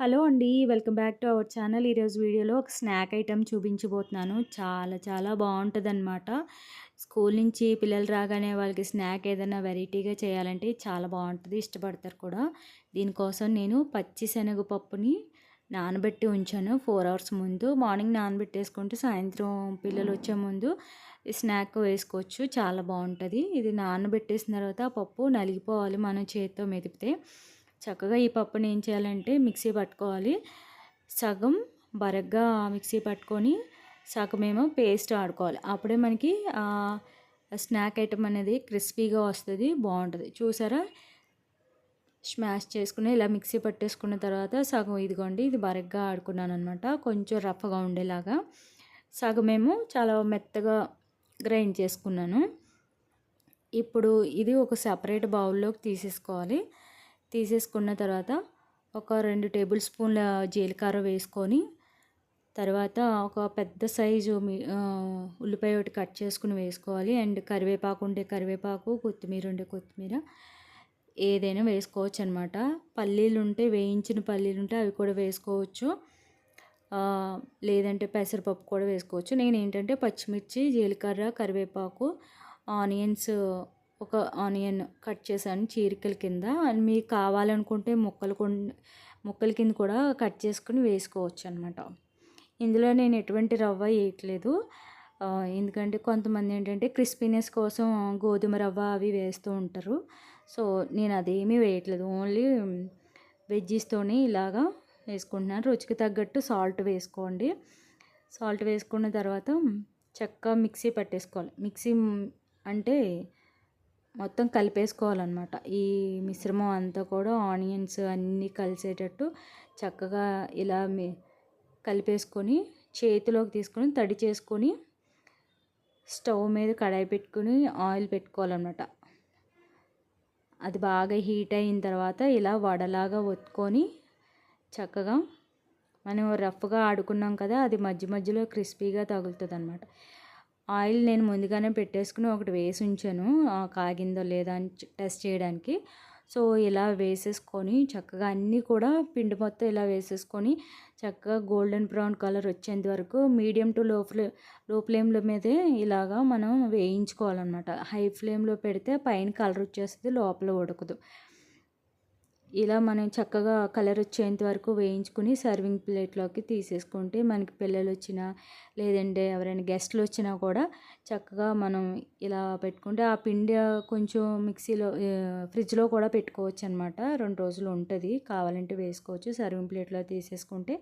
Hello అండి. Welcome back to our channel. ఈరోజు వీడియోలో ఒక స్నాక్ ఐటెమ్ చూపించబోతున్నాను. చాలా చాలా బావుంటదనమాట. స్కూల్ నుంచి పిల్లలు రాగానే వాళ్ళకి స్నాక్ ఏదైనా వెరైటీగా చేయాలంటే చాలా బావుంటది. ఇష్టపడతారు కూడా. దీనికోసం నేను పచ్చి శనగపప్పుని నానబెట్టి ఉంచాను 4 అవర్స్ ముందు. మార్నింగ్ నానబెట్టేసుకుంటే సాయంత్రం పిల్లలొచ్చే ముందు ఈ స్నాక్ వేసుకోవచ్చు. చాలా బావుంటది. ఇది నానబెట్టేసిన తర్వాత ఆ పప్పు నలిగిపోవాలి మనం చేత్తో మెదిపితే. చక్కగా ఈ పప్పుని ఏం చేయాలంటే మిక్సీ పట్టుకోవాలి. సగం బరగ్గా మిక్సీ పట్టుకొని సగమేమో పేస్ట్ ఆడుకోవాలి. అప్పుడే మనకి స్నాక్ ఐటెమ్ అనేది క్రిస్పీగా వస్తుంది, బాగుంటుంది. చూసారా, స్మాష్ చేసుకుని ఇలా మిక్సీ పట్టేసుకున్న తర్వాత సగం ఇదిగోండి, ఇది బరగ్గా ఆడుకున్నాను అనమాట. కొంచెం రఫ్గా ఉండేలాగా. సగమేమో చాలా మెత్తగా గ్రైండ్ చేసుకున్నాను. ఇప్పుడు ఇది ఒక సపరేట్ బౌల్లోకి తీసేసుకోవాలి. తీసేసుకున్న తర్వాత ఒక 2 టేబుల్ స్పూన్ల జీలకర్ర వేసుకొని, తర్వాత ఒక పెద్ద సైజు ఉల్లిపాయ ఒకటి కట్ చేసుకుని వేసుకోవాలి. అండ్ కరివేపాకు ఉంటే కరివేపాకు, కొత్తిమీర ఉంటే కొత్తిమీర ఏదైనా వేసుకోవచ్చు అనమాట. పల్లీలు ఉంటే, వేయించిన పల్లీలు ఉంటే అవి కూడా వేసుకోవచ్చు. లేదంటే పెసరపప్పు కూడా వేసుకోవచ్చు. నేను ఏంటంటే పచ్చిమిర్చి, జీలకర్ర, కరివేపాకు, ఆనియన్స్, ఒక ఆనియన్ కట్ చేశాను చీరికల కింద. మీకు కావాలనుకుంటే ముక్కల కింద కూడా కట్ చేసుకుని వేసుకోవచ్చు అనమాట. ఇందులో నేను ఎటువంటి రవ్వ వేయట్లేదు. ఎందుకంటే కొంతమంది ఏంటంటే క్రిస్పీనెస్ కోసం గోధుమ రవ్వ అవి వేస్తూ ఉంటారు. సో నేను అదేమీ వేయట్లేదు. ఓన్లీ వెజ్జీస్తోనే ఇలాగా వేసుకుంటున్నాను. రుచికి తగ్గట్టు సాల్ట్ వేసుకోండి. సాల్ట్ వేసుకున్న తర్వాత చక్కగా మిక్సీ పట్టేసుకోవాలి. మిక్సీ అంటే మొత్తం కలిపేసుకోవాలన్నమాట. ఈ మిశ్రమం అంతా కూడా ఆనియన్స్ అన్నీ కలిసేటట్టు చక్కగా ఇలా కలిపేసుకొని చేతిలోకి తీసుకొని తడి చేసుకొని స్టవ్ మీద కడాయి పెట్టుకొని ఆయిల్ పెట్టుకోవాలన్నమాట. అది బాగా హీట్ అయిన తర్వాత ఇలా వడలాగా ఒత్తుకొని చక్కగా మనం రఫ్గా ఆడుకున్నాం కదా, అది మధ్య మధ్యలో క్రిస్పీగా తగులుతుంది అనమాట. ఆయిల్ నేను ముందుగానే పెట్టేసుకుని ఒకటి వేసి ఉంచాను, కాగిందో లేదా అని టెస్ట్ చేయడానికి. సో ఇలా వేసేసుకొని చక్కగా అన్నీ కూడా పిండి మొత్తం ఇలా వేసేసుకొని చక్కగా గోల్డెన్ బ్రౌన్ కలర్ వచ్చేంత వరకు మీడియం టు లో ఫ్లేమ్లో మీదే ఇలాగా మనం వేయించుకోవాలన్నమాట. హై ఫ్లేమ్లో పెడితే పైన కలర్ వచ్చేస్తుంది, లోపల ఉడకదు. ఇలా మనం చక్కగా కలర్ వచ్చేంత వరకు వేయించుకుని సర్వింగ్ ప్లేట్లోకి తీసేసుకుంటే మనకి పిల్లలు వచ్చినా లేదంటే ఎవరైనా గెస్ట్లు వచ్చినా కూడా చక్కగా మనం ఇలా పెట్టుకుంటే ఆ పిండి కొంచెం మిక్సీలో ఫ్రిడ్జ్లో కూడా పెట్టుకోవచ్చు అనమాట. 2 రోజులు ఉంటుంది. కావాలంటే వేసుకోవచ్చు. సర్వింగ్ ప్లేట్లో తీసేసుకుంటే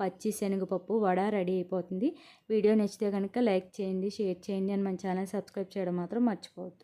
పచ్చి శనగపప్పు వడ రెడీ అయిపోతుంది. వీడియో నచ్చితే కనుక లైక్ చేయండి, షేర్ చేయండి, అని మన ఛానల్ సబ్స్క్రైబ్ చేయడం మాత్రం మర్చిపోవద్దు.